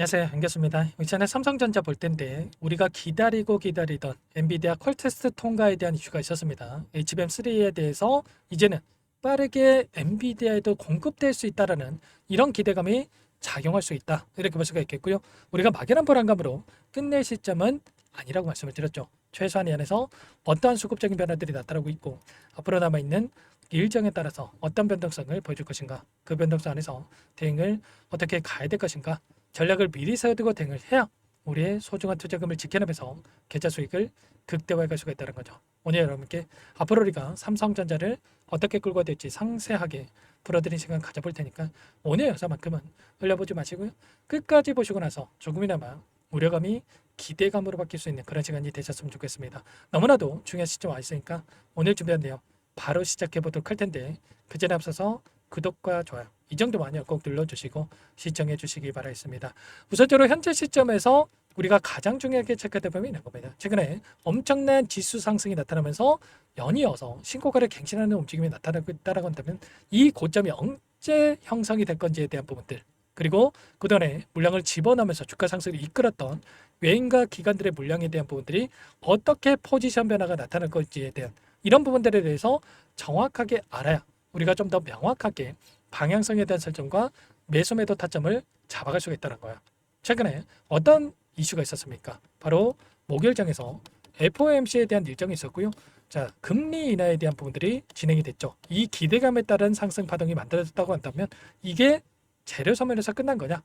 안녕하세요. 반갑습니다. 이전에 삼성전자 볼 텐데 우리가 기다리던 엔비디아 퀄테스트 통과에 대한 이슈가 있었습니다. HBM3에 대해서 이제는 빠르게 엔비디아에도 공급될 수 있다라는 이런 기대감이 작용할 수 있다. 이렇게 볼 수가 있겠고요. 우리가 막연한 불안감으로 끝낼 시점은 아니라고 말씀을 드렸죠. 최소한 이 안에서 어떠한 수급적인 변화들이 나타나고 있고 앞으로 남아있는 일정에 따라서 어떤 변동성을 보여줄 것인가, 그 변동성 안에서 대응을 어떻게 가야 될 것인가, 전략을 미리 세워두고 대응을 해야 우리의 소중한 투자금을 지켜내면서 계좌 수익을 극대화해 갈 수가 있다는 거죠. 오늘 여러분께 앞으로 우리가 삼성전자를 어떻게 끌고 될지 상세하게 풀어드린 시간 가져볼 테니까 오늘 영상만큼은 흘려보지 마시고요. 끝까지 보시고 나서 조금이나마 우려감이 기대감으로 바뀔 수 있는 그런 시간이 되셨으면 좋겠습니다. 너무나도 중요한 시점 와 있으니까 오늘 준비한 내용 바로 시작해 보도록 할 텐데 그 전에 앞서서 구독과 좋아요 이 정도만요 꼭 눌러주시고 시청해 주시기 바라겠습니다. 우선적으로 현재 시점에서 우리가 가장 중요하게 체크해야 될 부분이 있는 겁니다. 최근에 엄청난 지수 상승이 나타나면서 연이어서 신고가를 갱신하는 움직임이 나타나고 있다고 한다면 이 고점이 언제 형성이 될 건지에 대한 부분들, 그리고 그동안에 물량을 집어넣으면서 주가 상승을 이끌었던 외인과 기관들의 물량에 대한 부분들이 어떻게 포지션 변화가 나타날 건지에 대한 이런 부분들에 대해서 정확하게 알아야 우리가 좀 더 명확하게 방향성에 대한 설정과 매수 매도 타점을 잡아갈 수가 있다는 거야. 최근에 어떤 이슈가 있었습니까? 바로 목요일장에서 FOMC에 대한 일정이 있었고요. 자, 금리 인하에 대한 부분들이 진행이 됐죠. 이 기대감에 따른 상승 파동이 만들어졌다고 한다면 이게 재료 소멸에서 끝난 거냐?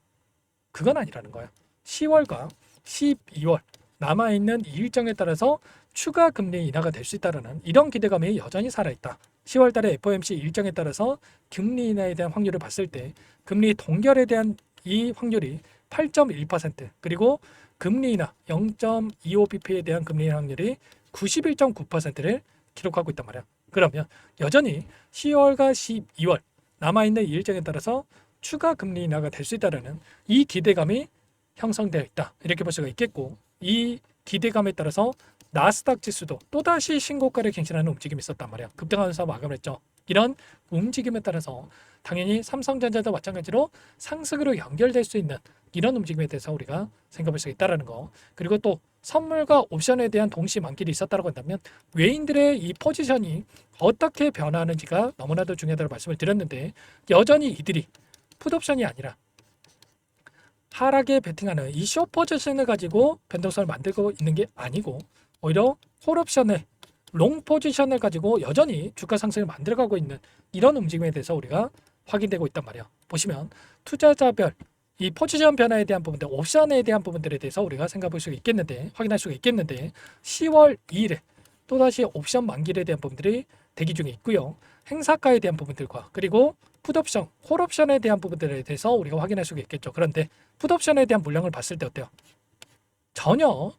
그건 아니라는 거야. 10월과 12월 남아있는 이 일정에 따라서 추가 금리 인하가 될 수 있다는 이런 기대감이 여전히 살아있다. 10월 달에 FOMC 일정에 따라서 금리 인하에 대한 확률을 봤을 때 금리 동결에 대한 이 확률이 8.1%, 그리고 금리 인하 0.25bp에 대한 금리 인하 확률이 91.9%를 기록하고 있단 말이야. 그러면 여전히 10월과 12월 남아있는 이 일정에 따라서 추가 금리 인하가 될 수 있다는 이 기대감이 형성되어 있다. 이렇게 볼 수가 있겠고, 이 기대감에 따라서 나스닥 지수도 또다시 신고가를 갱신하는 움직임이 있었단 말이야. 급등하면서 마감을 했죠. 이런 움직임에 따라서 당연히 삼성전자도 마찬가지로 상승으로 연결될 수 있는 이런 움직임에 대해서 우리가 생각할 수 있다는 거. 그리고 또 선물과 옵션에 대한 동시 만길이 있었다고 한다면 외인들의 이 포지션이 어떻게 변화하는지가 너무나도 중요하다고 말씀을 드렸는데, 여전히 이들이 풋옵션이 아니라 하락에 베팅하는 이 숏 포지션을 가지고 변동성을 만들고 있는 게 아니고 오히려 콜옵션의 롱 포지션을 가지고 여전히 주가 상승을 만들어가고 있는 이런 움직임에 대해서 우리가 확인되고 있단 말이야. 보시면 투자자별 이 포지션 변화에 대한 부분들, 옵션에 대한 부분들에 대해서 우리가 생각해 볼 수가 있겠는데, 확인할 수가 있겠는데 10월 2일에 또다시 옵션 만기에 대한 부분들이 대기 중에 있고요. 행사가에 대한 부분들과 그리고 풋옵션, 콜옵션에 대한 부분들에 대해서 우리가 확인할 수가 있겠죠. 그런데 풋옵션에 대한 물량을 봤을 때 어때요? 전혀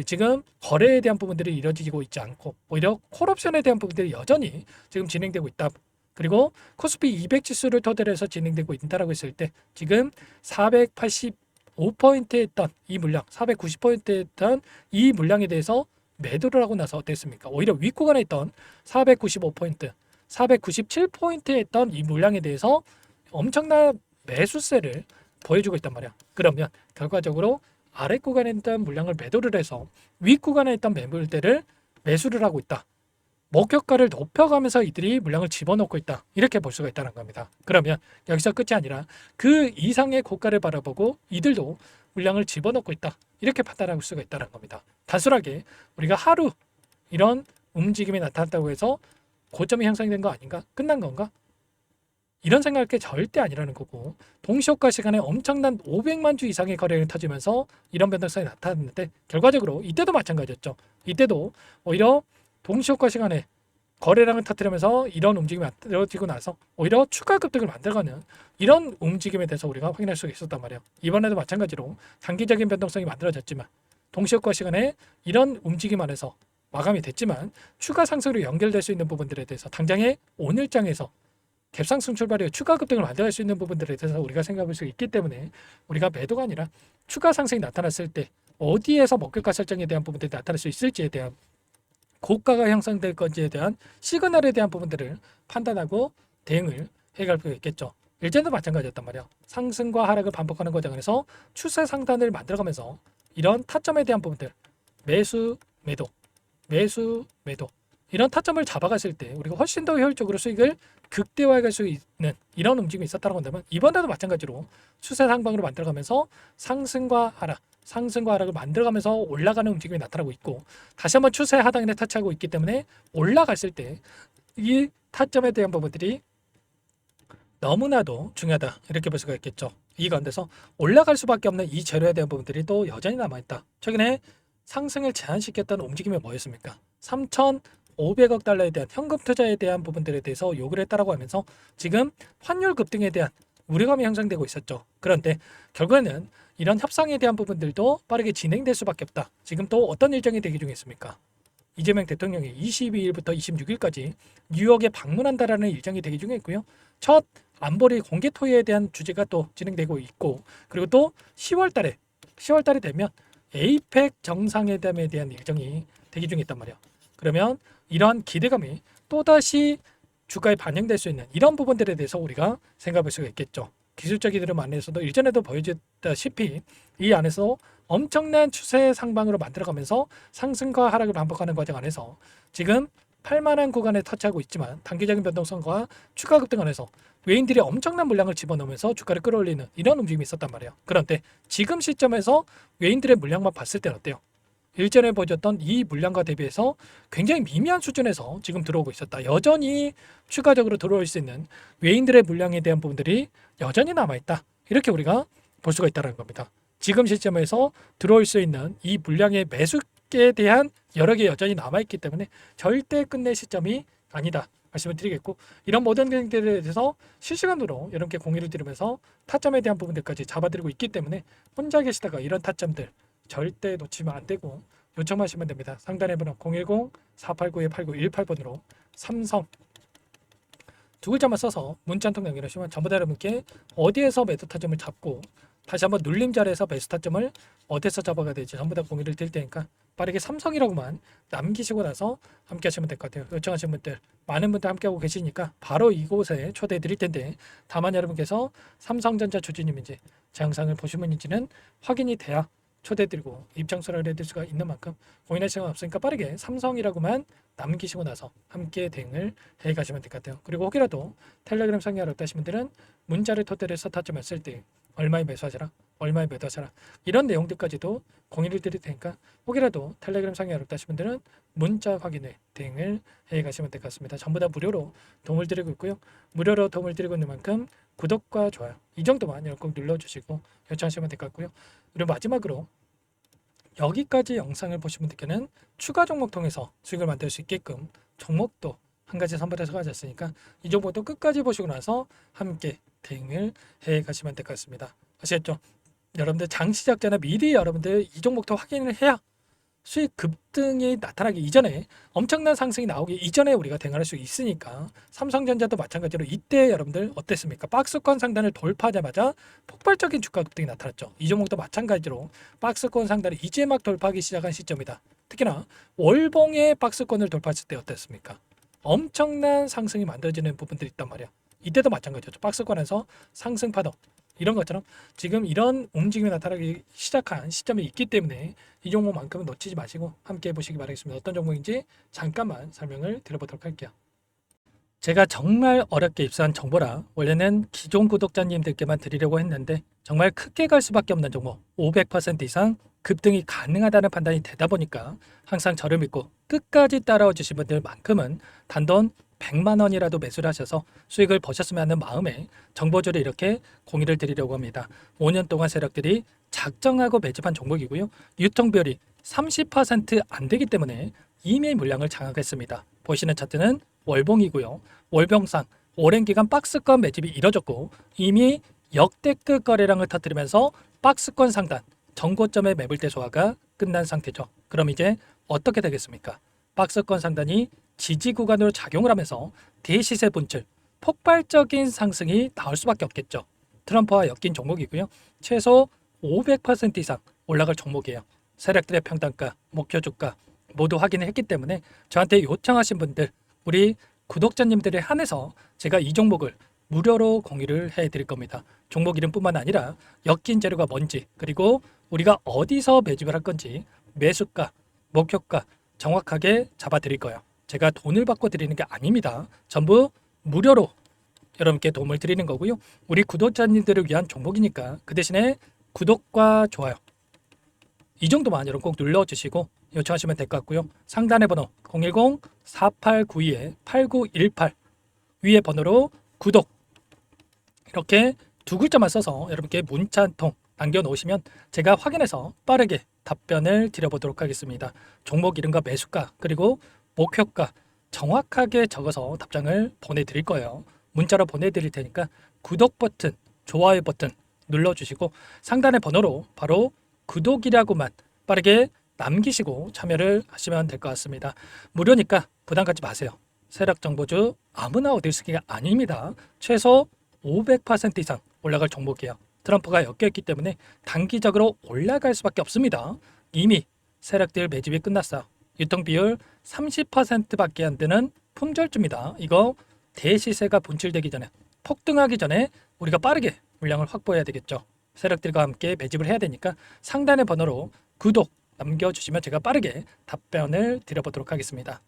지금 거래에 대한 부분들이 이루어지고 있지 않고 오히려 콜옵션에 대한 부분들이 여전히 지금 진행되고 있다. 그리고 코스피 200 지수를 토대로 해서 진행되고 있다라고 했을 때 지금 485포인트에 있던 이 물량, 490포인트에 있던 이 물량에 대해서 매도를 하고 나서 어땠습니까? 오히려 윗구간에 있던 495포인트, 497포인트에 있던 이 물량에 대해서 엄청난 매수세를 보여주고 있단 말이야. 그러면 결과적으로 아래 구간에 있던 물량을 매도를 해서 윗 구간에 있던 매물대를 매수를 하고 있다. 목표가를 높여가면서 이들이 물량을 집어넣고 있다. 이렇게 볼 수가 있다는 겁니다. 그러면 여기서 끝이 아니라 그 이상의 고가를 바라보고 이들도 물량을 집어넣고 있다. 이렇게 판단할 수가 있다는 겁니다. 단순하게 우리가 하루 이런 움직임이 나타났다고 해서 고점이 형성된 거 아닌가? 끝난 건가? 이런 생각할 게 절대 아니라는 거고, 동시효과 시간에 엄청난 500만 주 이상의 거래가 터지면서 이런 변동성이 나타났는데 결과적으로 이때도 마찬가지였죠. 이때도 오히려 동시효과 시간에 거래량을 터뜨리면서 이런 움직임이 만들어지고 나서 오히려 추가 급등을 만들어가는 이런 움직임에 대해서 우리가 확인할 수가 있었단 말이에요. 이번에도 마찬가지로 단기적인 변동성이 만들어졌지만 동시효과 시간에 이런 움직임 안에서 마감이 됐지만 추가 상승으로 연결될 수 있는 부분들에 대해서 당장의 오늘장에서 갭상승 출발에 추가 급등을 만들어갈 수 있는 부분들에 대해서 우리가 생각할 수 있기 때문에 우리가 매도가 아니라 추가 상승이 나타났을 때 어디에서 목표가 설정에 대한 부분들이 나타날 수 있을지에 대한, 고가가 형성될 건지에 대한 시그널에 대한 부분들을 판단하고 대응을 해갈 필요가 있겠죠. 일전도 마찬가지였단 말이야. 상승과 하락을 반복하는 과정에서 추세 상단을 만들어가면서 이런 타점에 대한 부분들 매수, 매도, 매수, 매도 이런 타점을 잡아갔을 때 우리가 훨씬 더 효율적으로 수익을 극대화할 수 있는 이런 움직임이 있었다고 한다면 이번에도 마찬가지로 추세 상방으로 만들어가면서 상승과 하락, 상승과 하락을 만들어가면서 올라가는 움직임이 나타나고 있고 다시 한번 추세 하단에 터치하고 있기 때문에 올라갔을 때 이 타점에 대한 부분들이 너무나도 중요하다 이렇게 볼 수가 있겠죠. 이 가운데서 올라갈 수밖에 없는 이 재료에 대한 부분들이 또 여전히 남아있다. 최근에 상승을 제한시켰던 움직임이 뭐였습니까? 3,500억 달러에 대한 현금 투자에 대한 부분들에 대해서 요구를 했다라고 하면서 지금 환율 급등에 대한 우려감이 형성되고 있었죠. 그런데 결국에는 이런 협상에 대한 부분들도 빠르게 진행될 수밖에 없다. 지금 또 어떤 일정이 대기 중에 있습니까? 이재명 대통령이 22일부터 26일까지 뉴욕에 방문한다라는 일정이 대기 중에 있고요. 첫 안보리 공개 토의에 대한 주제가 또 진행되고 있고 그리고 또 10월달이 되면 에이펙 정상회담에 대한 일정이 대기 중에 있단 말이야. 그러면 이러한 기대감이 또다시 주가에 반영될 수 있는 이런 부분들에 대해서 우리가 생각할 수가 있겠죠. 기술적인 흐름 안에서도 일전에도 보여줬다시피 이 안에서 엄청난 추세 상방으로 만들어가면서 상승과 하락을 반복하는 과정 안에서 지금 8만원 구간에 터치하고 있지만 단기적인 변동성과 추가 급등 안에서 외인들이 엄청난 물량을 집어넣으면서 주가를 끌어올리는 이런 움직임이 있었단 말이에요. 그런데 지금 시점에서 외인들의 물량만 봤을 때는 어때요? 일전에 보여줬던 이 물량과 대비해서 굉장히 미미한 수준에서 지금 들어오고 있었다. 여전히 추가적으로 들어올 수 있는 외인들의 물량에 대한 부분들이 여전히 남아있다. 이렇게 우리가 볼 수가 있다는 겁니다. 지금 시점에서 들어올 수 있는 이 물량의 매수에 대한 여러 개 여전히 남아있기 때문에 절대 끝낼 시점이 아니다. 말씀을 드리겠고 이런 모든 것들에 대해서 실시간으로 여러분께 공유를 드리면서 타점에 대한 부분들까지 잡아드리고 있기 때문에 혼자 계시다가 이런 타점들 절대 놓치면 안 되고 요청하시면 됩니다. 상단의 번호 010-489-8918번으로 삼성 두 글자만 써서 문자 한 통 연결하시면 전부 다 여러분께 어디에서 매도 타점을 잡고 다시 한번 눌림 자리에서 매수 타점을 어디서 잡아가야 될지 전부 다 공유를 드릴 테니까 빠르게 삼성이라고만 남기시고 나서 함께 하시면 될 것 같아요. 요청하신 분들 많은 분들 함께하고 계시니까 바로 이곳에 초대해 드릴 텐데 다만 여러분께서 삼성전자 주주님인지 제 영상을 보신 분인지는 확인이 돼야 초대해드리고 입장서를 해드릴 수가 있는 만큼 고민할 시간 없으니까 빠르게 삼성이라고만 남기시고 나서 함께 대응을 해가시면 될 것 같아요. 그리고 혹이라도 텔레그램 상의하러 없다신 분들은 문자를 토대로 해서 타점을 쓸 때 얼마에 매수하셔라, 얼마에 매도하셔라 이런 내용들까지도 공유를 드릴 테니까 혹이라도 텔레그램 상의하러 없다신 분들은 문자 확인에 대응을 해가시면 될 것 같습니다. 전부 다 무료로 도움을 드리고 있고요. 무료로 도움을 드리고 있는 만큼 구독과 좋아요 이 정도만 꼭 눌러주시고 요청하시면 될 것 같고요. 그리고 마지막으로 여기까지 영상을 보신 분들께는 추가 종목 통해서 수익을 만들 수 있게끔 종목도 한 가지 선별해서 가졌으니까 이 종목도 끝까지 보시고 나서 함께 대응을 해 가시면 될 것 같습니다. 아시겠죠? 여러분들 장 시작 전에 미리 여러분들 이 종목도 확인을 해야 수익 급등이 나타나기 이전에 엄청난 상승이 나오기 이전에 우리가 대응할 수 있으니까 삼성전자도 마찬가지로 이때 여러분들 어땠습니까? 박스권 상단을 돌파하자마자 폭발적인 주가 급등이 나타났죠. 이 종목도 마찬가지로 박스권 상단을 이제 막 돌파하기 시작한 시점이다. 특히나 월봉의 박스권을 돌파했을 때 어땠습니까? 엄청난 상승이 만들어지는 부분들이 있단 말이야. 이때도 마찬가지였죠. 박스권에서 상승 파동 이런 것처럼 지금 이런 움직임이 나타나기 시작한 시점이 있기 때문에 이 종목만큼은 놓치지 마시고 함께 해보시기 바라겠습니다. 어떤 종목인지 잠깐만 설명을 드려보도록 할게요. 제가 정말 어렵게 입수한 정보라 원래는 기존 구독자님들께만 드리려고 했는데 정말 크게 갈 수밖에 없는 종목 500% 이상 급등이 가능하다는 판단이 되다 보니까 항상 저를 믿고 끝까지 따라와 주신 분들만큼은 단돈 100만 원이라도 매수를 하셔서 수익을 보셨으면 하는 마음에 정보주를 이렇게 공유를 드리려고 합니다. 5년 동안 세력들이 작정하고 매집한 종목이고요. 유통비율이 30%안 되기 때문에 이미 물량을 장악했습니다. 보시는 차트는 월봉이고요. 월봉상 오랜 기간 박스권 매집이 이뤄졌고 이미 역대급 거래량을 터뜨리면서 박스권 상단 전고점의 매물대 소화가 끝난 상태죠. 그럼 이제 어떻게 되겠습니까? 박스권 상단이 지지 구간으로 작용을 하면서 대시세 분출, 폭발적인 상승이 나올 수밖에 없겠죠. 트럼프와 엮인 종목이고요. 최소 500% 이상 올라갈 종목이에요. 세력들의 평단가, 목표 주가 모두 확인을 했기 때문에 저한테 요청하신 분들, 우리 구독자님들에 한해서 제가 이 종목을 무료로 공유를 해드릴 겁니다. 종목 이름뿐만 아니라 엮인 재료가 뭔지, 그리고 우리가 어디서 매집을 할 건지, 매수가, 목표가 정확하게 잡아드릴 거예요. 제가 돈을 받고 드리는 게 아닙니다. 전부 무료로 여러분께 도움을 드리는 거고요. 우리 구독자님들을 위한 종목이니까 그 대신에 구독과 좋아요 이 정도만 여러분 꼭 눌러주시고 요청하시면 될 것 같고요. 상단의 번호 010-4892-8918 위에 번호로 구독 이렇게 두 글자만 써서 여러분께 문자 한 통 남겨놓으시면 제가 확인해서 빠르게 답변을 드려보도록 하겠습니다. 종목 이름과 매수가 그리고 목표가 정확하게 적어서 답장을 보내드릴 거예요. 문자로 보내드릴 테니까 구독 버튼, 좋아요 버튼 눌러주시고 상단의 번호로 바로 구독이라고만 빠르게 남기시고 참여를 하시면 될 것 같습니다. 무료니까 부담 갖지 마세요. 세력정보주 아무나 얻을 수 있는 게 아닙니다. 최소 500% 이상 올라갈 종목이에요. 트럼프가 엮여있기 때문에 단기적으로 올라갈 수밖에 없습니다. 이미 세력들 매집이 끝났어요. 유통비율 30%밖에 안 되는 품절주입니다. 이거 대시세가 분출되기 전에 폭등하기 전에 우리가 빠르게 물량을 확보해야 되겠죠. 세력들과 함께 매집을 해야 되니까 상단의 번호로 구독 남겨주시면 제가 빠르게 답변을 드려보도록 하겠습니다.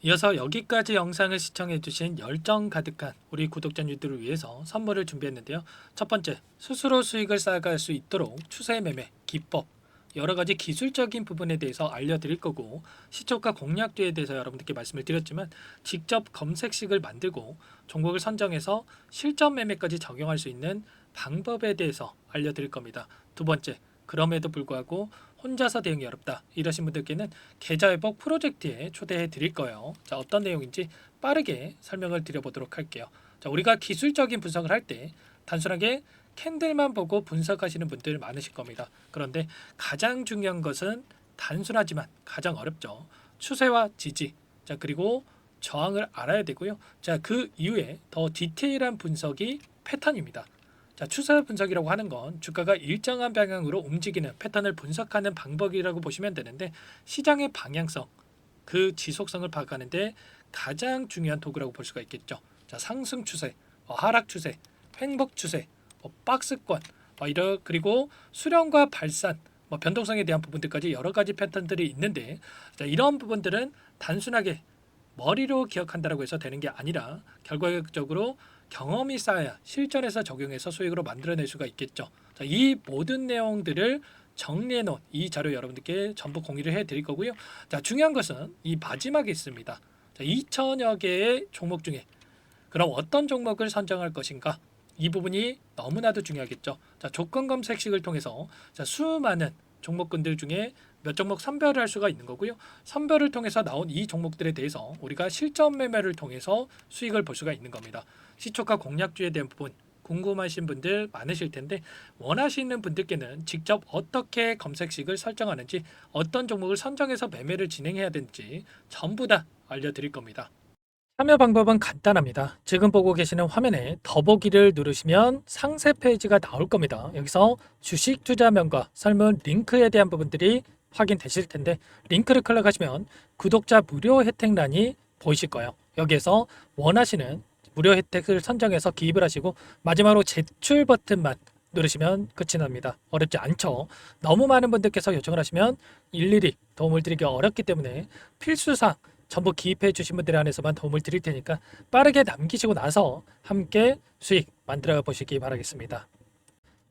이어서 여기까지 영상을 시청해주신 열정 가득한 우리 구독자님들을 위해서 선물을 준비했는데요. 첫 번째, 스스로 수익을 쌓아갈 수 있도록 추세 매매 기법 여러가지 기술적인 부분에 대해서 알려드릴 거고, 시초가 공략주에 대해서 여러분들께 말씀을 드렸지만 직접 검색식을 만들고 종목을 선정해서 실전 매매까지 적용할 수 있는 방법에 대해서 알려드릴 겁니다. 두 번째, 그럼에도 불구하고 혼자서 대응이 어렵다 이러신 분들께는 계좌회복 프로젝트에 초대해 드릴 거예요. 자, 어떤 내용인지 빠르게 설명을 드려보도록 할게요. 자, 우리가 기술적인 분석을 할 때 단순하게 캔들만 보고 분석하시는 분들 많으실 겁니다. 그런데 가장 중요한 것은 단순하지만 가장 어렵죠. 추세와 지지, 자 그리고 저항을 알아야 되고요. 자, 그 이후에 더 디테일한 분석이 패턴입니다. 자, 추세 분석이라고 하는 건 주가가 일정한 방향으로 움직이는 패턴을 분석하는 방법이라고 보시면 되는데, 시장의 방향성, 그 지속성을 파악하는데 가장 중요한 도구라고 볼 수가 있겠죠. 자, 상승 추세, 하락 추세, 횡복 추세, 박스권, 그리고 수렴과 발산, 변동성에 대한 부분들까지 여러 가지 패턴들이 있는데, 자, 이런 부분들은 단순하게 머리로 기억한다고 해서 되는 게 아니라 결과적으로 경험이 쌓아야 실전에서 적용해서 수익으로 만들어낼 수가 있겠죠. 자, 이 모든 내용들을 정리해 놓은 이 자료 여러분들께 전부 공유를 해 드릴 거고요. 자, 중요한 것은 이 마지막에 있습니다. 자, 2천여 개의 종목 중에 그럼 어떤 종목을 선정할 것인가? 이 부분이 너무나도 중요하겠죠. 자, 조건 검색식을 통해서 자, 수많은 종목군들 중에 몇 종목 선별을 할 수가 있는 거고요. 선별을 통해서 나온 이 종목들에 대해서 우리가 실전 매매를 통해서 수익을 볼 수가 있는 겁니다. 시초가 공략주에 대한 부분 궁금하신 분들 많으실 텐데, 원하시는 분들께는 직접 어떻게 검색식을 설정하는지, 어떤 종목을 선정해서 매매를 진행해야 되는지 전부 다 알려드릴 겁니다. 참여 방법은 간단합니다. 지금 보고 계시는 화면에 더보기를 누르시면 상세 페이지가 나올 겁니다. 여기서 주식 투자명과 설문 링크에 대한 부분들이 확인되실 텐데, 링크를 클릭하시면 구독자 무료 혜택란이 보이실 거예요. 여기에서 원하시는 무료 혜택을 선정해서 기입을 하시고 마지막으로 제출 버튼만 누르시면 끝이 납니다. 어렵지 않죠? 너무 많은 분들께서 요청을 하시면 일일이 도움을 드리기 어렵기 때문에 필수사항 전부 기입해 주신 분들에 한해서만 도움을 드릴 테니까 빠르게 남기시고 나서 함께 수익 만들어 보시기 바라겠습니다.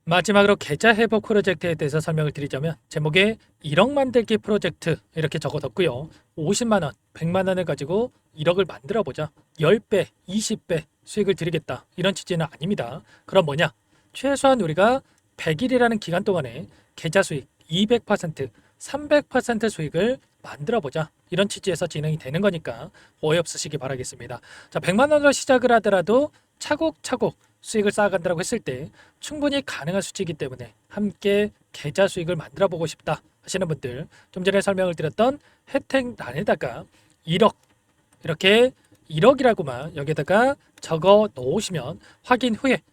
마지막으로 계좌 회복 프로젝트에 대해서 설명을 드리자면, 제목에 1억 만들기 프로젝트 이렇게 적어뒀고요. 50만원, 100만원을 가지고 1억을 만들어 보자, 10배, 20배 수익을 드리겠다 이런 취지는 아닙니다. 그럼 뭐냐? 최소한 우리가 100일이라는 기간 동안에 계좌 수익 200%, 300% 수익을 만들어 보자 이런 취지에서 진행이 되는 거니까 오해 없으시기 바라겠습니다. 자, 100만 원으로 시작을 하더라도 차곡차곡 수익을 쌓아간다고 했을 때 충분히 가능한 수치이기 때문에 함께 계좌 수익을 만들어 보고 싶다 하시는 분들, 좀 전에 설명을 드렸던 혜택란에다가 1억 이렇게 1억이라고만 여기다가 적어 놓으시면 확인 후에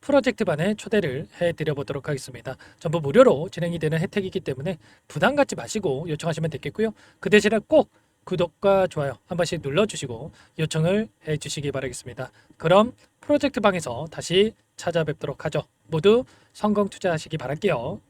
프로젝트반에 초대를 해드려 보도록 하겠습니다. 전부 무료로 진행이 되는 혜택이기 때문에 부담 갖지 마시고 요청하시면 되겠고요. 그 대신에 꼭 구독과 좋아요 한 번씩 눌러주시고 요청을 해주시기 바라겠습니다. 그럼 프로젝트 방에서 다시 찾아뵙도록 하죠. 모두 성공 투자하시기 바랄게요.